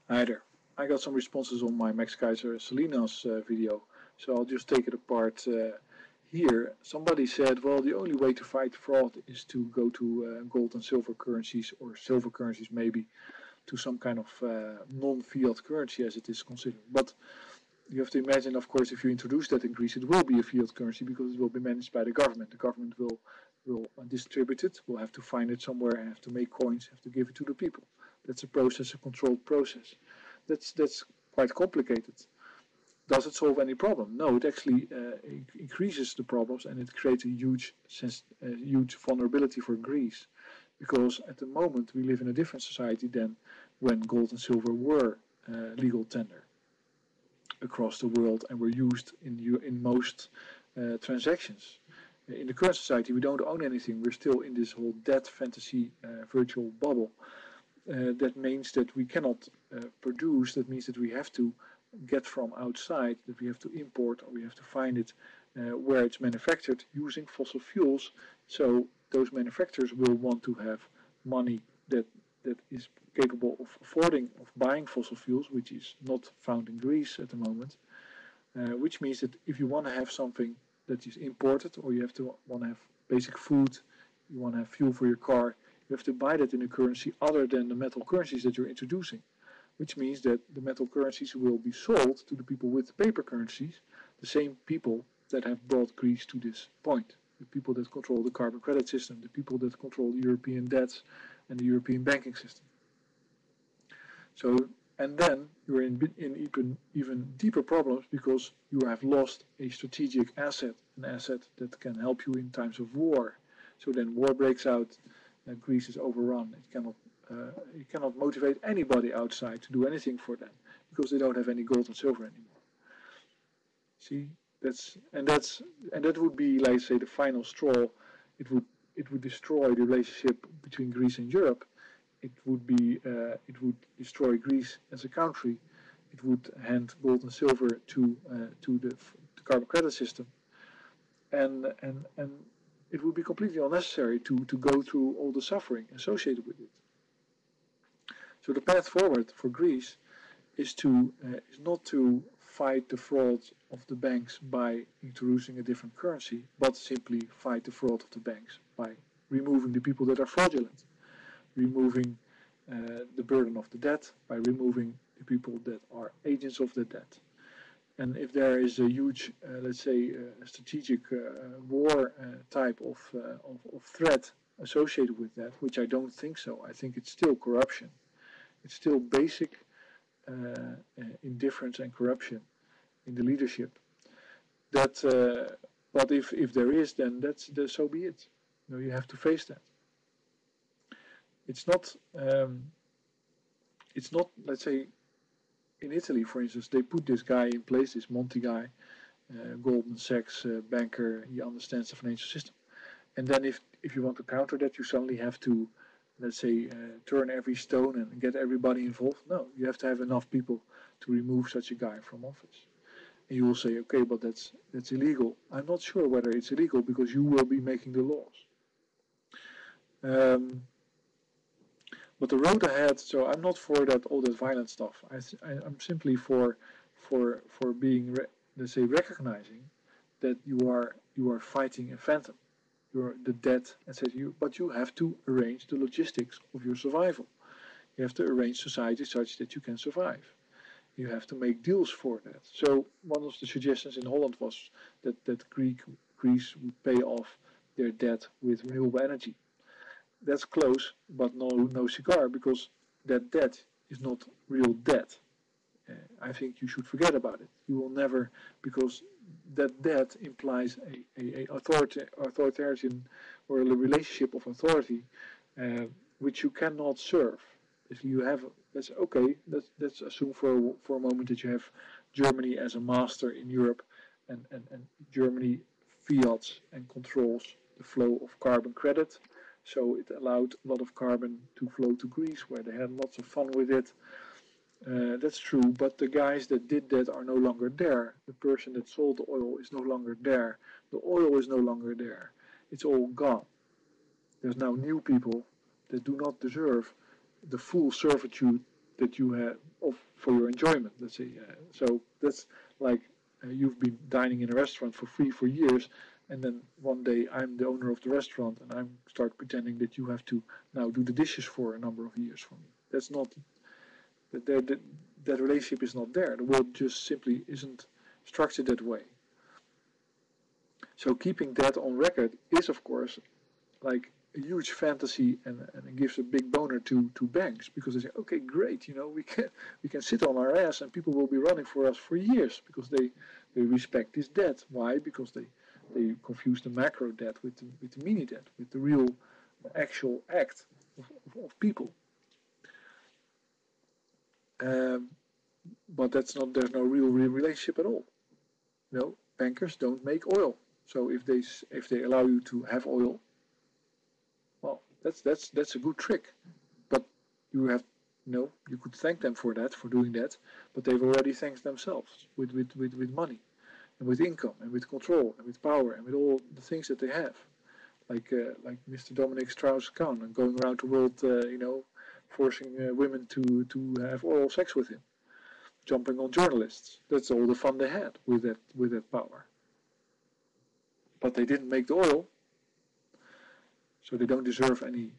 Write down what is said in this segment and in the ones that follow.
Hi there. I got some responses on my Max Keiser Salinas video, so I'll just take it apart here. Somebody said, well, the only way to fight fraud is to go to gold and silver currencies, or silver currencies maybe, to some kind of non-fiat currency as it is considered. But you have to imagine, of course, if you introduce that in Greece, it will be a fiat currency because it will be managed by the government. The government will distribute it, will have to find it somewhere, have to make coins, have to give it to the people. That's a process, a controlled process. That's quite complicated. Does it solve any problem? No, it actually increases the problems, and it creates a huge vulnerability for Greece, because at the moment we live in a different society than when gold and silver were legal tender across the world and were used in most transactions. In the current society, we don't own anything. We're still in this whole debt fantasy virtual bubble. That means that we cannot produce. That means that we have to get from outside, that we have to import, or we have to find it where it's manufactured using fossil fuels. So those manufacturers will want to have money that is capable of buying fossil fuels, which is not found in Greece at the moment. Which means that if you want to have something that is imported, or you want to have basic food, you want to have fuel for your car, you have to buy that in a currency other than the metal currencies that you're introducing. Which means that the metal currencies will be sold to the people with the paper currencies, the same people that have brought Greece to this point. The people that control the carbon credit system, the people that control the European debts and the European banking system. So, and then you're in even deeper problems because you have lost a strategic asset, an asset that can help you in times of war. So then war breaks out, Greece is overrun. You cannot motivate anybody outside to do anything for them because they don't have any gold and silver anymore. See, that would be, like say, the final straw. It would destroy the relationship between Greece and Europe. It would destroy Greece as a country. It would hand gold and silver to the carbon credit system, and it would be completely unnecessary to go through all the suffering associated with it. So the path forward for Greece is not to fight the fraud of the banks by introducing a different currency, but simply fight the fraud of the banks by removing the people that are fraudulent, removing the burden of the debt, by removing the people that are agents of the debt. And if there is a huge, let's say, strategic war type of threat associated with that, which I don't think so, I think it's still corruption. It's still basic indifference and corruption in the leadership. But if there is, then so be it. You have to face that. It's not. Let's say, in Italy, for instance, they put this guy in place, this Monti guy, Goldman Sachs banker. He understands the financial system. And then if you want to counter that, you suddenly have to, let's say, turn every stone and get everybody involved. No, you have to have enough people to remove such a guy from office. And you will say, okay, but that's illegal. I'm not sure whether it's illegal because you will be making the laws. But the road ahead, so I'm not for all that violent stuff. I'm simply for being, let's say, recognizing that you are fighting a phantom. You're the debt, etc. But you have to arrange the logistics of your survival. You have to arrange society such that you can survive. You have to make deals for that. So one of the suggestions in Holland was that Greece would pay off their debt with renewable energy. That's close, but no cigar, because that debt is not real debt. I think you should forget about it. You will never, because that debt implies a authoritarian or a relationship of authority, which you cannot serve. If you have, that's okay. Let's assume for a moment that you have Germany as a master in Europe, and Germany fiats and controls the flow of carbon credit. So it allowed a lot of carbon to flow to Greece, where they had lots of fun with it. That's true, but the guys that did that are no longer there. The person that sold the oil is no longer there. The oil is no longer there. It's all gone. There's now new people that do not deserve the full servitude that you have for your enjoyment. Let's say so. That's like you've been dining in a restaurant for free for years, and then one day I'm the owner of the restaurant, and I start pretending that you have to now do the dishes for a number of years for me. That's not that relationship is not there. The world just simply isn't structured that way. So keeping that on record is, of course, like a huge fantasy, and it gives a big boner to banks, because they say, okay, great, we can sit on our ass and people will be running for us for years because they respect this debt. Why? Because they confuse the macro debt with the mini debt, with the real actual act of people. But there's no real relationship at all. Bankers don't make oil. So if they allow you to have oil, well, that's a good trick. But you could thank them for doing that, but they've already thanked themselves with money, and with income, and with control, and with power, and with all the things that they have, like Mr. Dominic Strauss-Kahn, and going around the world, forcing women to have oral sex with him, jumping on journalists. That's all the fun they had with that power. But they didn't make the oil, so they don't deserve any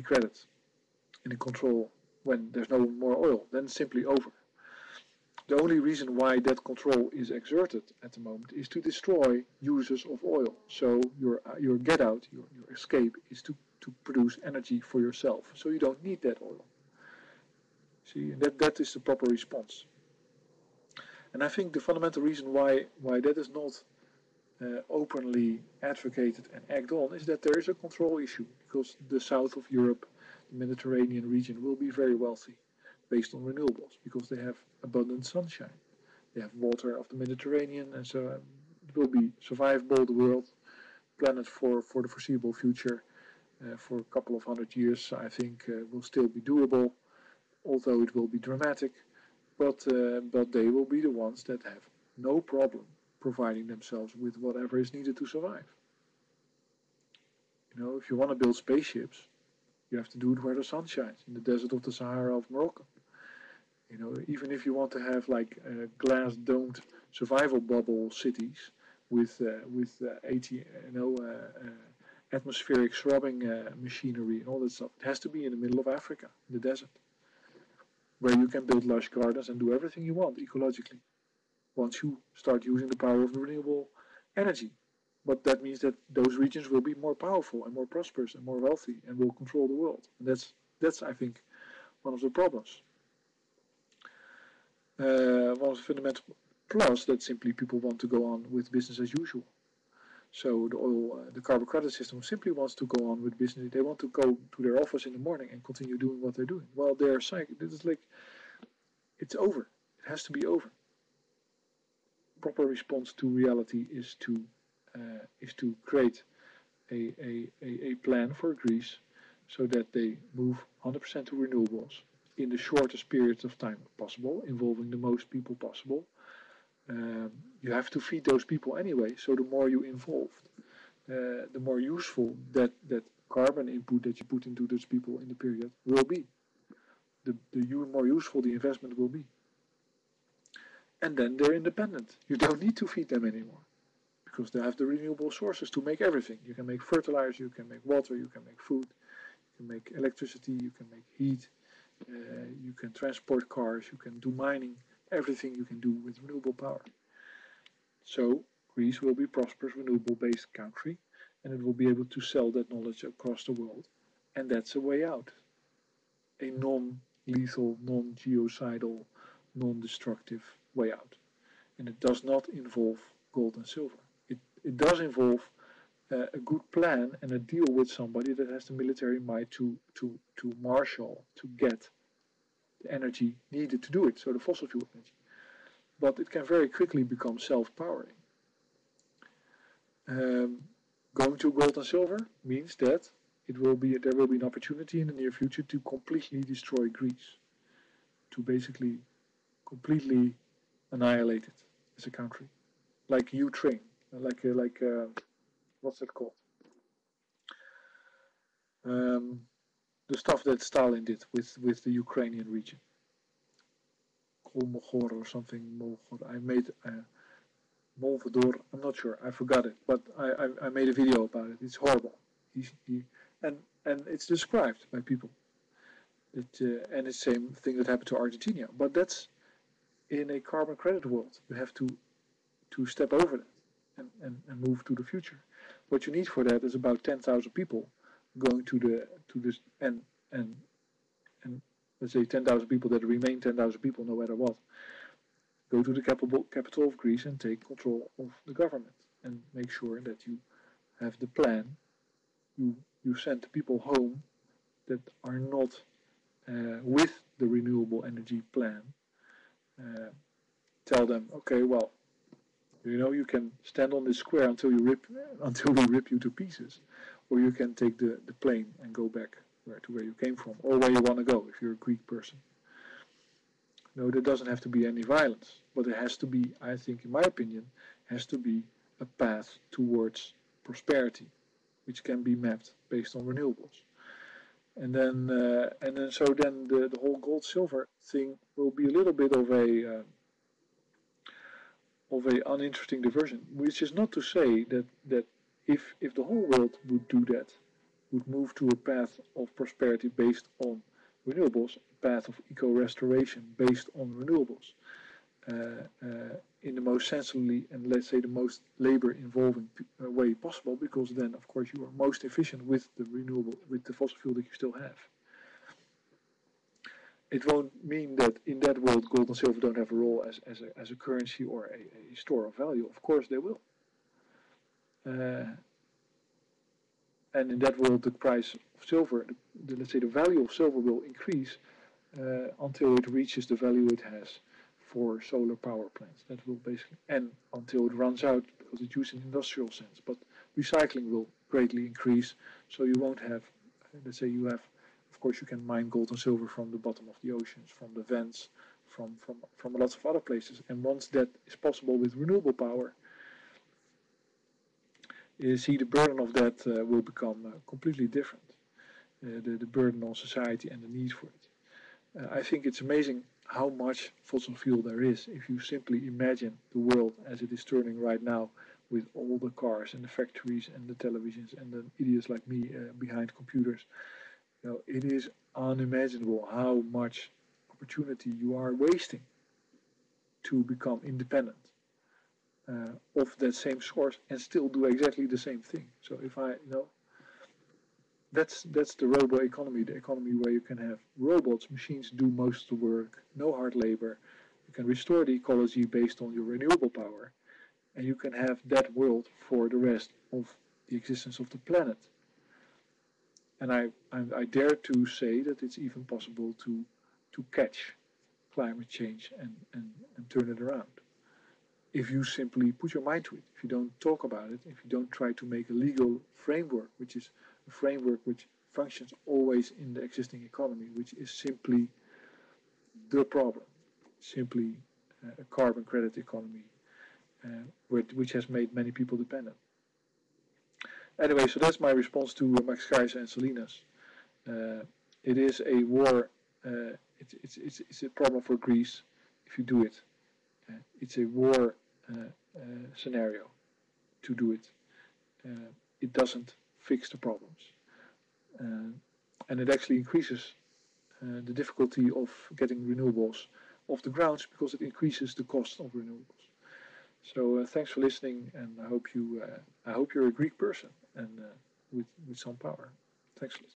credit, any control when there's no more oil. Then it's simply over. The only reason why that control is exerted at the moment is to destroy users of oil. So your get out, your escape, is to produce energy for yourself. So you don't need that oil. See, that is the proper response. And I think the fundamental reason why that is not openly advocated and acted on is that there is a control issue, because the south of Europe, the Mediterranean region, will be very wealthy based on renewables, because they have abundant sunshine. They have water of the Mediterranean, and so it will be survivable, the world, planet for the foreseeable future. For a couple of 100 years, I think, will still be doable, although it will be dramatic. But they will be the ones that have no problem providing themselves with whatever is needed to survive. If you want to build spaceships, you have to do it where the sun shines, in the desert of the Sahara of Morocco. Even if you want to have like glass-domed survival bubble cities with 80 atmospheric scrubbing machinery and all that stuff, it has to be in the middle of Africa, in the desert, where you can build lush gardens and do everything you want ecologically, once you start using the power of renewable energy. But that means that those regions will be more powerful and more prosperous and more wealthy and will control the world. And that's I think, one of the problems. One of the fundamental plus that simply people want to go on with business as usual. So the carbon credit system simply wants to go on with business. They want to go to their office in the morning and continue doing what they're doing. Well, they're psyched. It's over. It has to be over. Proper response to reality is to create a plan for Greece so that they move 100% to renewables in the shortest periods of time possible, involving the most people possible. You have to feed those people anyway, so the more you involved, the more useful that carbon input that you put into those people in the period will be. The more useful the investment will be. And then they're independent. You don't need to feed them anymore, because they have the renewable sources to make everything. You can make fertilizer, you can make water, you can make food, you can make electricity, you can make heat, you can transport cars, you can do mining, everything you can do with renewable power. So Greece will be a prosperous renewable-based country, and it will be able to sell that knowledge across the world. And that's a way out. A non-lethal, non-genocidal, non-destructive way out. And it does not involve gold and silver. It does involve a good plan and a deal with somebody that has the military might to marshal, to get the energy needed to do it, so the fossil fuel energy. But it can very quickly become self-powering. Going to gold and silver means that there will be an opportunity in the near future to completely destroy Greece, to basically completely annihilate it as a country, like Ukraine, like what's that called? The the stuff that Stalin did with the Ukrainian region. Kolmogor or something. I made Molvedor. I'm not sure. I forgot it, but I made a video about it. It's horrible. And it's described by people. And it's the same thing that happened to Argentina. But that's in a carbon credit world. You have to step over that and move to the future. What you need for that is about 10,000 people going to this and let's say 10,000 people that remain 10,000 people no matter what. Go to the capital of Greece and take control of the government and make sure that you have the plan. You send the people home that are not with the renewable energy plan. Tell them, okay, well, you can stand on this square until we rip you to pieces, or you can take the plane and go back to where you came from, or where you want to go if you're a Greek person. No, there doesn't have to be any violence, but there has to be, I think, in my opinion, has to be a path towards prosperity, which can be mapped based on renewables. And then the whole gold silver thing will be a little bit of a uninteresting diversion, which is not to say that if the whole world would do that, would move to a path of prosperity based on renewables, a path of eco-restoration based on renewables, in the most sensibly and let's say the most labor-involving way possible, because then of course you are most efficient with the fossil fuel that you still have. It won't mean that in that world gold and silver don't have a role as a currency or a store of value. Of course they will. And in that world the price of silver, let's say the value of silver will increase until it reaches the value it has for solar power plants. That will basically, and until it runs out because it's used in industrial sense. But recycling will greatly increase, so you won't have, let's say you have, of course you can mine gold and silver from the bottom of the oceans, from the vents, from lots of other places. And once that is possible with renewable power, you see the burden of that will become completely different. The burden on society and the need for it. I think it's amazing how much fossil fuel there is if you simply imagine the world as it is turning right now, with all the cars and the factories and the televisions and the idiots like me behind computers. It is unimaginable how much opportunity you are wasting to become independent of that same source and still do exactly the same thing. So if that's the robo economy, the economy where you can have robots, machines do most of the work, no hard labor. You can restore the ecology based on your renewable power, and you can have that world for the rest of the existence of the planet. And I dare to say that it's even possible to catch climate change and turn it around. If you simply put your mind to it, if you don't talk about it, if you don't try to make a legal framework, which is a framework which functions always in the existing economy, which is simply the problem, simply a carbon credit economy, which has made many people dependent. Anyway, so that's my response to Max Keiser and Salinas. It is a war. It's a problem for Greece if you do it. It's a war scenario to do it. It doesn't fix the problems, and it actually increases the difficulty of getting renewables off the grounds because it increases the cost of renewables. So thanks for listening, and I hope you're a Greek person and with some power. Thanks for listening.